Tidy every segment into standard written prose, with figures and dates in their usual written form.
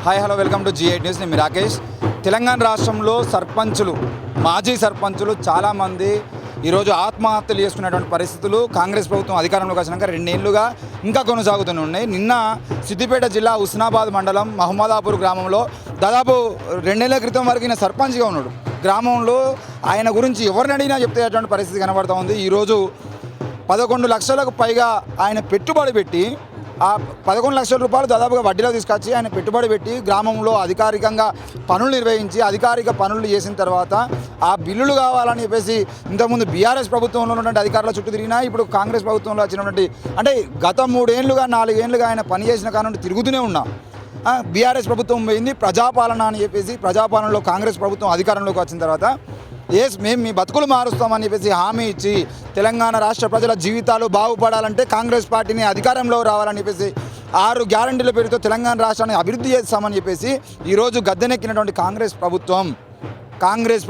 Hi hello welcome to G8 news. నేను రాకేష్. తెలంగాణ రాష్ట్రంలో సర్పంచులు, మాజీ సర్పంచులు చాలామంది ఈరోజు ఆత్మహత్యలు చేసుకునేటువంటి పరిస్థితులు కాంగ్రెస్ ప్రభుత్వం అధికారంలోకి వచ్చినాక 2 ఏళ్లుగా ఇంకా కొనసాగుతూనే ఉన్నాయి. నిన్న సిద్దిపేట జిల్లా హుస్నాబాద్ మండలం మహమ్మదాపూర్ గ్రామంలో దాదాపు 2 నెలల క్రితం వరకు ఈయన సర్పంచ్గా ఉన్నాడు. గ్రామంలో ఆయన గురించి ఎవరిని అడిగినా చెప్తేటువంటి పరిస్థితి కనబడుతూ ఉంది. ఈరోజు 11 లక్షలకు పైగా ఆయన పెట్టుబడి పెట్టి ఆ 11 లక్షల రూపాయలు దాదాపుగా వడ్డీలో తీసుకొచ్చి ఆయన పెట్టుబడి పెట్టి గ్రామంలో అధికారికంగా పనులు నిర్వహించి అధికారిక పనులు చేసిన తర్వాత ఆ బిల్లులు కావాలని చెప్పేసి ఇంతకుముందు బీఆర్ఎస్ ప్రభుత్వంలో ఉన్నటువంటి అధికారుల చుట్టూ తిరిగినా ఇప్పుడు కాంగ్రెస్ ప్రభుత్వంలో వచ్చినటువంటి అంటే గత 3 ఏళ్ళుగా 4 ఏళ్ళుగా ఆయన పనిచేసిన కారణం తిరుగుతూనే ఉన్నా. బీఆర్ఎస్ ప్రభుత్వం పోయింది, ప్రజాపాలన అని చెప్పేసి ప్రజాపాలనలో కాంగ్రెస్ ప్రభుత్వం అధికారంలోకి వచ్చిన తర్వాత మేము మీ బతుకులు మారుస్తామని చెప్పేసి హామీ ఇచ్చి తెలంగాణ రాష్ట్ర ప్రజల జీవితాలు బాగుపడాలంటే కాంగ్రెస్ పార్టీని అధికారంలో రావాలని చెప్పేసి 6 గ్యారంటీల పేరుతో తెలంగాణ రాష్ట్రాన్ని అభివృద్ధి చేస్తామని చెప్పేసి ఈరోజు గద్దెనెక్కినటువంటి కాంగ్రెస్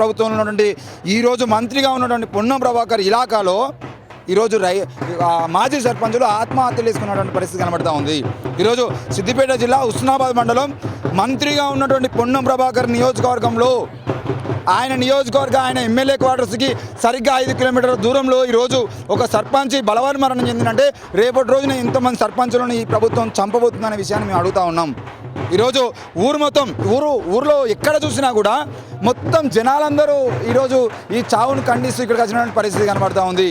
ప్రభుత్వంలో ఉన్నటువంటి ఈరోజు మంత్రిగా ఉన్నటువంటి పొన్నం ప్రభాకర్ ఇలాకాలో ఈరోజు మాజీ సర్పంచులు ఆత్మహత్యలు చేసుకున్నటువంటి పరిస్థితి కనబడుతూ ఉంది. ఈరోజు సిద్దిపేట జిల్లా హుస్నాబాద్ మండలం మంత్రిగా ఉన్నటువంటి పొన్నం ప్రభాకర్ నియోజకవర్గంలో ఆయన ఎమ్మెల్యే క్వార్టర్స్కి సరిగ్గా 5 కిలోమీటర్ల దూరంలో ఈరోజు ఒక సర్పంచ్ బలవన్ మరణం చెందినంటే రేపటి రోజున ఇంతమంది సర్పంచులను ఈ ప్రభుత్వం చంపబోతుందనే విషయాన్ని మేము అడుగుతూ ఉన్నాం. ఈరోజు ఊర్లో ఎక్కడ చూసినా కూడా మొత్తం జనాలందరూ ఈరోజు ఈ చావును ఖండిస్తూ ఇక్కడికి వచ్చినటువంటి పరిస్థితి కనబడుతూ ఉంది.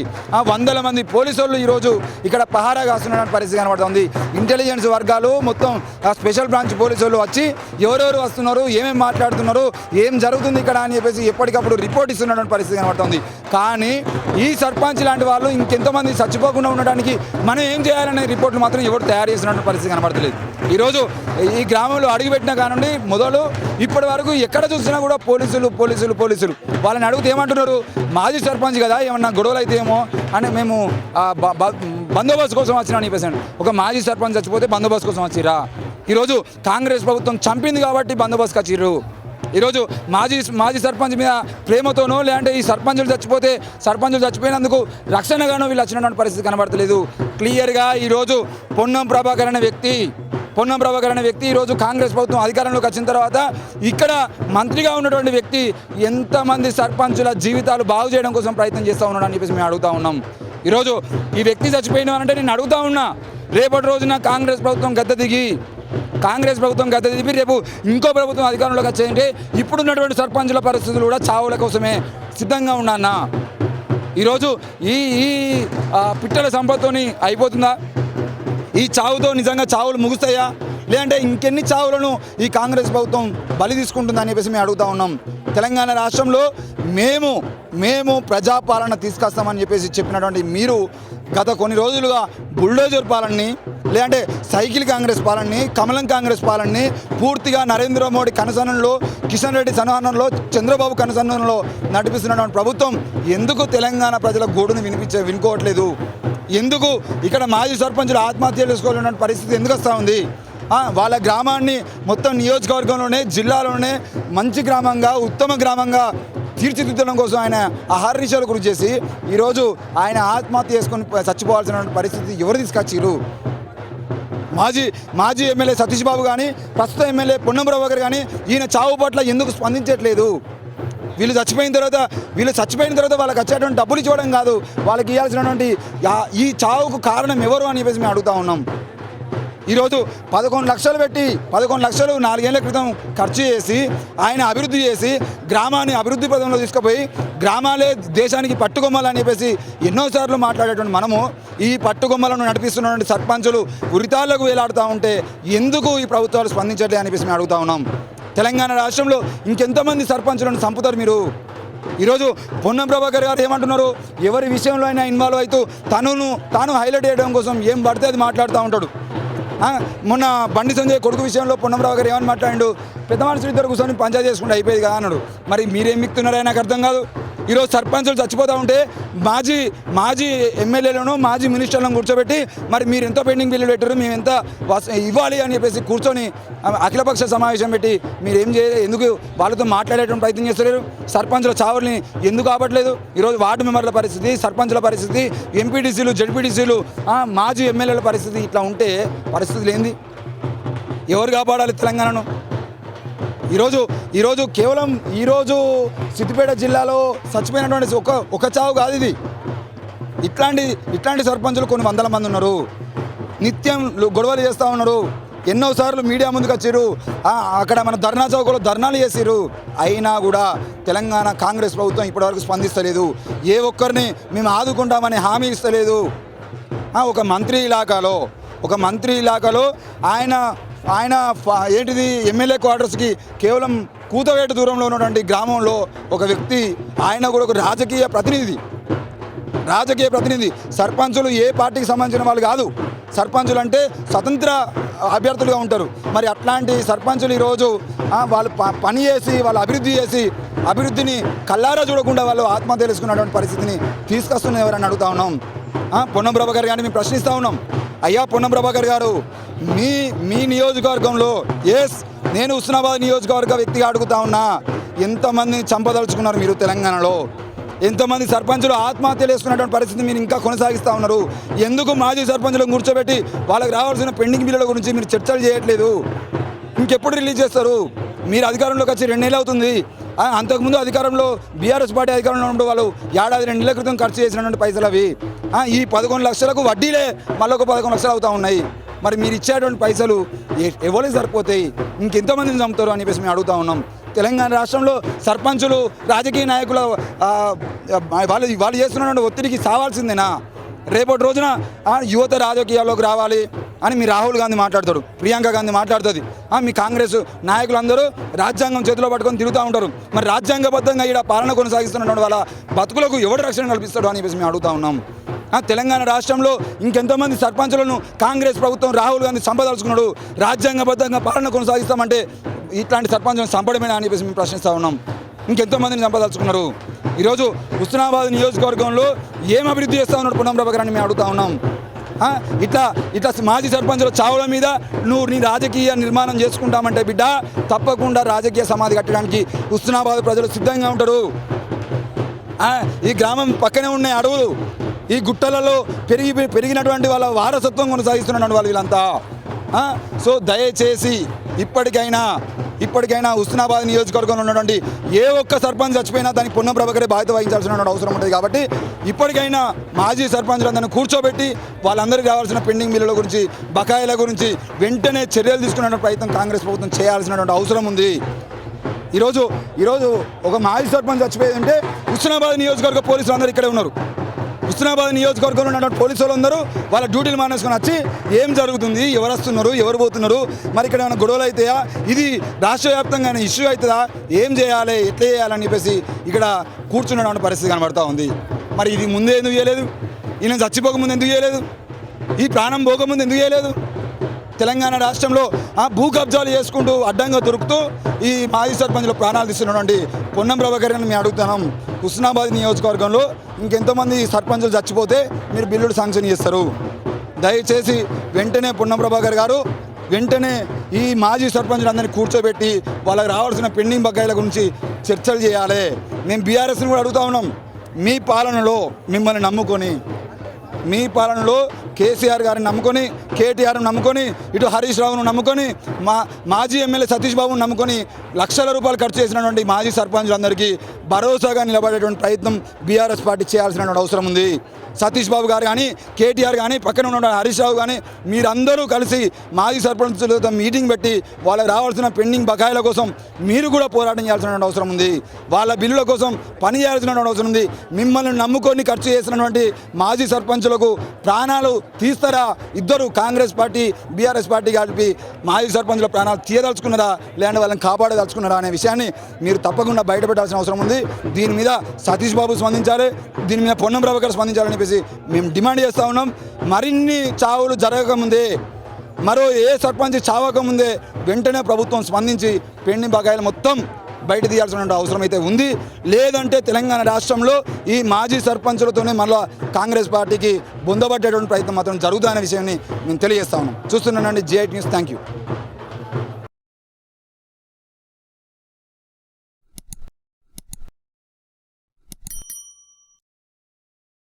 100 మంది పోలీసు వాళ్ళు ఈరోజు ఇక్కడ పహారా కాస్తున్నటువంటి పరిస్థితి కనబడుతూ ఉంది. ఇంటెలిజెన్స్ వర్గాలు మొత్తం స్పెషల్ బ్రాంచ్ పోలీసు వాళ్ళు వచ్చి ఎవరెవరు వస్తున్నారు, ఏమేమి మాట్లాడుతున్నారు, ఏం జరుగుతుంది ఇక్కడ అని చెప్పేసి ఎప్పటికప్పుడు రిపోర్ట్ ఇస్తున్నటువంటి పరిస్థితి కనబడుతుంది. కానీ ఈ సర్పంచ్ లాంటి వాళ్ళు ఇంకెంతమంది చచ్చిపోకుండా ఉండడానికి మనం ఏం చేయాలనే రిపోర్ట్లు మాత్రం ఎవరు తయారు చేస్తున్నటువంటి పరిస్థితి కనబడతలేదు. ఈరోజు ఈ గ్రామంలో అడుగుపెట్టిన కానుండి మొదలు ఇప్పటి వరకు ఎక్కడ చూసినా కూడా పోలీసులు వాళ్ళని అడిగితే ఏమంటున్నారు, మాజీ సర్పంచ్ కదా ఏమన్నా గొడవలు అయితే ఏమో అని మేము బందోబస్తు కోసం వచ్చినామని చెప్పేసాను. ఒక మాజీ సర్పంచ్ చచ్చిపోతే బందోబస్తు కోసం వచ్చిరా? ఈరోజు కాంగ్రెస్ ప్రభుత్వం చంపింది కాబట్టి బందోబస్తుకి వచ్చిర్రు. ఈరోజు మాజీ సర్పంచ్ మీద ప్రేమతోనో లేదంటే ఈ సర్పంచులు చచ్చిపోయినందుకు రక్షణగానో వీళ్ళు వచ్చినటువంటి పరిస్థితి కనబడతలేదు. క్లియర్గా ఈరోజు పొన్నం ప్రభాకర్ అనే వ్యక్తి ఈరోజు కాంగ్రెస్ ప్రభుత్వం అధికారంలోకి వచ్చిన తర్వాత ఇక్కడ మంత్రిగా ఉన్నటువంటి వ్యక్తి ఎంతమంది సర్పంచుల జీవితాలు బాగు చేయడం కోసం ప్రయత్నం చేస్తూ ఉన్నాడని చెప్పేసి మేము అడుగుతూ ఉన్నాం. ఈరోజు ఈ వ్యక్తి చచ్చిపోయినానంటే నేను అడుగుతా ఉన్నా, రేపటి రోజున కాంగ్రెస్ ప్రభుత్వం గద్దె దిగి రేపు ఇంకో ప్రభుత్వం అధికారంలోకి వచ్చేయంటే ఇప్పుడున్నటువంటి సర్పంచుల పరిస్థితులు కూడా చావుల కోసమే సిద్ధంగా ఉన్నానా? ఈరోజు ఈ పిట్టల సంపదతోని అయిపోతుందా? ఈ చావుతో నిజంగా చావులు ముగుస్తాయా, లేదంటే ఇంకెన్ని చావులను ఈ కాంగ్రెస్ ప్రభుత్వం బలి తీసుకుంటుందని చెప్పేసి మేము అడుగుతూ ఉన్నాం. తెలంగాణ రాష్ట్రంలో మేము ప్రజాపాలన తీసుకొస్తామని చెప్పేసి చెప్పినటువంటి మీరు గత కొన్ని రోజులుగా బుల్డోజర్ పాలనని, లేదంటే సైకిల్ కాంగ్రెస్ పాలనని, కమలం కాంగ్రెస్ పాలనని పూర్తిగా నరేంద్ర మోడీ కనుసన్నలో, కిషన్ రెడ్డి సన్నిధానంలో, చంద్రబాబు కనుసన్నలో నడిపిస్తున్నటువంటి ప్రభుత్వం ఎందుకు తెలంగాణ ప్రజల గోడును వినుకోవట్లేదు? ఎందుకు ఇక్కడ మాజీ సర్పంచులు ఆత్మహత్యలు చేసుకోవాలన్న పరిస్థితి ఎందుకు వస్తూ ఉంది? వాళ్ళ గ్రామాన్ని మొత్తం నియోజకవర్గంలోనే, జిల్లాలోనే మంచి గ్రామంగా, ఉత్తమ గ్రామంగా తీర్చిదిద్దడం కోసం ఆయన అహర్నిశలు కృషి చేసి ఈరోజు ఆయన ఆత్మహత్య చేసుకొని చచ్చిపోవాల్సిన పరిస్థితి ఎవరు తీసుకొచ్చిరు? మాజీ ఎమ్మెల్యే సతీష్ బాబు కానీ, ప్రస్తుత ఎమ్మెల్యే పొన్నం ప్రభాకర్ కానీ ఈయన చావు పట్ల ఎందుకు స్పందించట్లేదు? వీళ్ళు చచ్చిపోయిన తర్వాత వాళ్ళకి వచ్చేటువంటి డబ్బులు ఇచ్చుకోవడం కాదు, వాళ్ళకి ఇవ్వాల్సినటువంటి ఈ చావుకు కారణం ఎవరు అని చెప్పేసి మేము అడుగుతూ ఉన్నాం. ఈరోజు 11 లక్షలు పెట్టి 11 లక్షలు 4 ఏళ్ల క్రితం ఖర్చు చేసి ఆయన అభివృద్ధి చేసి గ్రామాన్ని అభివృద్ధి పదంలో తీసుకుపోయి గ్రామాలే దేశానికి పట్టుకొమ్మాలని చెప్పేసి ఎన్నోసార్లు మాట్లాడేటువంటి మనము ఈ పట్టుకొమ్మలను నడిపిస్తున్నటువంటి సర్పంచులు ఉరితాళ్లకు వేలాడుతూ ఉంటే ఎందుకు ఈ ప్రభుత్వాలు స్పందించట్లే అని చెప్పేసి మేము అడుగుతూ ఉన్నాం. తెలంగాణ రాష్ట్రంలో ఇంకెంతమంది సర్పంచులను చంపుతారు మీరు? ఈరోజు పొన్నం ప్రభాకర్ గారు ఏమంటున్నారు, ఎవరి విషయంలో అయినా ఇన్వాల్వ్ అవుతూ తాను హైలైట్ చేయడం కోసం ఏం పడితే అది మాట్లాడుతూ ఉంటాడు. మొన్న బండి సంజయ్ కొడుకు విషయంలో పొన్నంరావు గారు ఏమని మాట్లాడిండు, పెద్ద మనుషులు ఇద్దరు కూర్చొని పంచాయతీ చేసుకుంటే అయిపోయేది కదా అన్నాడు. మరి మీరేం మిక్తున్నారో నాకు అర్థం కాదు. ఈరోజు సర్పంచులు చచ్చిపోతూ ఉంటే మాజీ ఎమ్మెల్యేలను, మాజీ మినిస్టర్లను కూర్చోబెట్టి మరి మీరు ఎంతో పెండింగ్ బిల్లులు పెట్టారు, మేము ఎంత ఇవ్వాలి అని చెప్పేసి కూర్చొని అఖిలపక్ష సమావేశం పెట్టి మీరు ఏం ఎందుకు వాళ్ళతో మాట్లాడేటువంటి ప్రయత్నం చేస్తలేరు? సర్పంచుల చావుల్ని ఎందుకు ఆపట్లేదు? ఈరోజు వార్డు మెంబర్ల పరిస్థితి, సర్పంచుల పరిస్థితి, ఎంపీటీసీలు, జడ్పీటీసీలు, మాజీ ఎమ్మెల్యేల పరిస్థితి ఇట్లా ఉంటే పరిస్థితులు ఏంది? ఎవరు కాపాడాలి తెలంగాణను? ఈరోజు కేవలం ఈరోజు సిద్దిపేట జిల్లాలో చచ్చిపోయినటువంటి ఒక చావు కాదు ఇది. ఇట్లాంటి సర్పంచులు కొన్ని వందల మంది ఉన్నారు. నిత్యం గొడవలు చేస్తూ ఉన్నారు. ఎన్నోసార్లు మీడియా ముందుకు వచ్చారు. అక్కడ మన ధర్నా చౌకలో ధర్నాలు చేసారు. అయినా కూడా తెలంగాణ కాంగ్రెస్ ప్రభుత్వం ఇప్పటివరకు స్పందిస్తలేదు. ఏ ఒక్కరిని మేము ఆదుకుంటామని హామీ ఇస్తలేదు. ఒక మంత్రి ఇలాకాలో ఆయన ఏంటిది ఎమ్మెల్యే క్వార్టర్స్కి కేవలం కూతవేటు దూరంలో ఉన్నటువంటి గ్రామంలో ఒక వ్యక్తి, ఆయన కూడా ఒక రాజకీయ ప్రతినిధి. సర్పంచులు ఏ పార్టీకి సంబంధించిన వాళ్ళు కాదు. సర్పంచులు అంటే స్వతంత్ర అభ్యర్థులుగా ఉంటారు. మరి అట్లాంటి సర్పంచులు ఈరోజు వాళ్ళు పని చేసి వాళ్ళు అభివృద్ధిని కల్లారా చూడకుండా వాళ్ళు ఆత్మహత్య చేసుకున్నటువంటి పరిస్థితిని తీసుకొస్తున్న ఎవరని అడుగుతా ఉన్నాం. పొన్నం ప్రభాకర్ గారిని మేము ప్రశ్నిస్తూ ఉన్నాం. అయ్యా పొన్నం ప్రభాకర్ గారు, మీ నియోజకవర్గంలో నేను హుస్నాబాద్ నియోజకవర్గ వ్యక్తిగా అడుగుతా ఉన్నా, ఎంతమందిని చంపదలుచుకున్నారు మీరు తెలంగాణలో? ఎంతమంది సర్పంచులు ఆత్మహత్యలు చేసుకున్నటువంటి పరిస్థితి మీరు ఇంకా కొనసాగిస్తూ ఉన్నారు? ఎందుకు మాజీ సర్పంచులను కూర్చోబెట్టి వాళ్ళకి రావాల్సిన పెండింగ్ బిల్లుల గురించి మీరు చర్చలు చేయట్లేదు? ఇంకెప్పుడు రిలీజ్ చేస్తారు? మీరు అధికారంలోకి వచ్చి 2 నెలలు అవుతుంది. అంతకుముందు అధికారంలో బీఆర్ఎస్ పార్టీ అధికారంలో ఉన్నప్పుడు వాళ్ళు ఏడాది 2 నెలల క్రితం ఖర్చు చేసినటువంటి పైసలు అవి. ఈ 11 లక్షలకు వడ్డీలే మళ్ళీ ఒక 11 లక్షలు అవుతూ ఉన్నాయి. మరి మీరు ఇచ్చేటువంటి పైసలు ఎవరికి సరిపోతాయి? ఇంకెంతమందిని చంపుతారు అని చెప్పేసి మేము అడుగుతూ ఉన్నాం. తెలంగాణ రాష్ట్రంలో సర్పంచులు రాజకీయ నాయకుల వాళ్ళు చేస్తున్నటువంటి ఒత్తిడికి సావాల్సిందేనా? రేపటి రోజున యువత రాజకీయాల్లోకి రావాలి అని మీ రాహుల్ గాంధీ మాట్లాడతాడు, ప్రియాంక గాంధీ మాట్లాడుతుంది. మీ కాంగ్రెస్ నాయకులందరూ రాజ్యాంగం చేతిలో పట్టుకొని తిరుగుతూ ఉంటారు. మరి రాజ్యాంగబద్ధంగా ఇక్కడ పాలన కొనసాగిస్తున్నటువంటి వాళ్ళ బతుకులకు ఎవడు రక్షణ కల్పిస్తాడు అని చెప్పేసి మేము అడుగుతూ ఉన్నాం. తెలంగాణ రాష్ట్రంలో ఇంకెంతమంది సర్పంచులను కాంగ్రెస్ ప్రభుత్వం రాహుల్ గాంధీ సంపదలుచుకున్నాడు? రాజ్యాంగబద్ధంగా పాలన కొనసాగిస్తామంటే ఇట్లాంటి సర్పంచులను చంపడమేనా అని చెప్పేసి మేము ప్రశ్నిస్తూ ఉన్నాం. ఇంకెంతోమందిని చంపదలుచుకున్నారు? ఈరోజు హుస్నాబాద్ నియోజకవర్గంలో ఏం అభివృద్ధి చేస్తూ ఉన్నాడు పొన్నం ప్రభాకర్ అని మేము అడుగుతూ ఉన్నాం. ఇట్లా మాజీ సర్పంచుల చావుల మీద నువ్వు నీ రాజకీయ నిర్మాణం చేసుకుంటామంటే బిడ్డ, తప్పకుండా రాజకీయ సమాధి కట్టడానికి హుస్నాబాద్ ప్రజలు సిద్ధంగా ఉంటారు. ఈ గ్రామం పక్కనే ఉన్న అడవులు, ఈ గుట్టలలో పెరిగినటువంటి వాళ్ళ వారసత్వం కొనసాగిస్తున్నటువంటి వాళ్ళు వీళ్ళంతా. సో దయచేసి ఇప్పటికైనా హుస్నాబాద్ నియోజకవర్గంలో ఉన్నటువంటి ఏ ఒక్క సర్పంచ్ చచ్చిపోయినా దానికి పొన్నం ప్రభాకరే బాధ్యత వహించాల్సిన అవసరం ఉంటుంది. కాబట్టి ఇప్పటికైనా మాజీ సర్పంచులందరినీ కూర్చోబెట్టి వాళ్ళందరికీ రావాల్సిన పెండింగ్ బిల్లుల గురించి, బకాయిల గురించి వెంటనే చర్యలు తీసుకునే ప్రయత్నం కాంగ్రెస్ ప్రభుత్వం చేయాల్సినటువంటి అవసరం ఉంది. ఈరోజు ఒక మాజీ సర్పంచ్ చచ్చిపోయిందంటే హుస్నాబాద్ నియోజకవర్గ పోలీసులు అందరూ ఇక్కడే ఉన్నారు. హుస్నాబాద్ నియోజకవర్గంలో ఉన్నటువంటి పోలీసులు అందరూ వాళ్ళ డ్యూటీలు మానేసుకొని వచ్చి ఏం జరుగుతుంది, ఎవరు వస్తున్నారు, ఎవరు పోతున్నారు, మరి ఇక్కడ ఏమైనా గొడవలు అవుతాయా, ఇది రాష్ట్ర వ్యాప్తంగా ఇష్యూ అవుతుందా, ఏం చేయాలి, ఎట్లా చేయాలని చెప్పేసి ఇక్కడ కూర్చున్నటువంటి పరిస్థితి కనబడుతూ ఉంది. మరి ఇది ముందే ఎందుకు చేయలేదు? ఈయన చచ్చిపోకముందు ఎందుకు చేయలేదు? ఈ ప్రాణం పోకముందు ఎందుకు చేయలేదు? తెలంగాణ రాష్ట్రంలో భూ కబ్జాలు చేసుకుంటూ అడ్డంగా దొరుకుతూ ఈ మాజీ సర్పంచుల ప్రాణాలు తీస్తున్నటువంటి పొన్నం ప్రభాకర్ అని మేము అడుగుతున్నాం. హుస్నాబాద్ నియోజకవర్గంలో ఇంకెంతోమంది సర్పంచులు చచ్చిపోతే మీరు బిల్లులు శాంక్షన్ చేస్తారు? దయచేసి వెంటనే పొన్నం ప్రభాకర్ గారు వెంటనే ఈ మాజీ సర్పంచులందరినీ కూర్చోబెట్టి వాళ్ళకి రావాల్సిన పెండింగ్ బకాయిల గురించి చర్చలు చేయాలి. మేము బీఆర్ఎస్ని కూడా అడుగుతా ఉన్నాం. మీ పాలనలో మిమ్మల్ని నమ్ముకొని, మీ పాలనలో కేసీఆర్ గారిని నమ్ముకొని, కేటీఆర్ని నమ్ముకొని, ఇటు హరీష్ రావును నమ్ముకొని, మాజీ ఎమ్మెల్యే సతీష్ బాబును నమ్ముకొని లక్షల రూపాయలు ఖర్చు చేసినటువంటి మాజీ సర్పంచులందరికీ భరోసాగా నిలబడేటువంటి ప్రయత్నం బీఆర్ఎస్ పార్టీ చేయాల్సినటువంటి అవసరం ఉంది. సతీష్ బాబు గారు కానీ, కేటీఆర్ కానీ, పక్కన ఉన్న హరీష్ రావు కానీ మీరందరూ కలిసి మాజీ సర్పంచులతో మీటింగ్ పెట్టి వాళ్ళకి రావాల్సిన పెండింగ్ బకాయిల కోసం మీరు కూడా పోరాటం చేయాల్సినటువంటి అవసరం ఉంది. వాళ్ళ బిల్లుల కోసం పని చేయాల్సినటువంటి అవసరం ఉంది. మిమ్మల్ని నమ్ముకొని ఖర్చు చేసినటువంటి మాజీ సర్పంచులకు ప్రాణాలు తీస్తారా? ఇద్దరు కాంగ్రెస్ పార్టీ, బీఆర్ఎస్ పార్టీ కలిపి మాజీ సర్పంచుల ప్రాణాలు తీయదలుచుకున్నారా, లేదంటే వాళ్ళని కాపాడదలుచుకున్నారా అనే విషయాన్ని మీరు తప్పకుండా బయటపెట్టాల్సిన అవసరం ఉంది. దీని మీద సతీష్ బాబు స్పందించాలి, దీని మీద పొన్నం ప్రభాకర్ స్పందించాలని చెప్పేసి మేము డిమాండ్ చేస్తూ ఉన్నాం. మరిన్ని చావులు జరగకముందే, మరో ఏ సర్పంచ్ చావకముందే వెంటనే ప్రభుత్వం స్పందించి పెండింగ్ బకాయిలు మొత్తం బయట తీయాల్సిన అవసరం అయితే ఉంది. లేదంటే తెలంగాణ రాష్ట్రంలో ఈ మాజీ సర్పంచులతోనే మళ్ళీ కాంగ్రెస్ పార్టీకి బొందబట్టేటువంటి ప్రయత్నం మాత్రం జరుగుతుందనే విషయాన్ని మేము తెలియజేస్తా ఉన్నాం. చూస్తున్నానండి J8 న్యూస్. Thank you.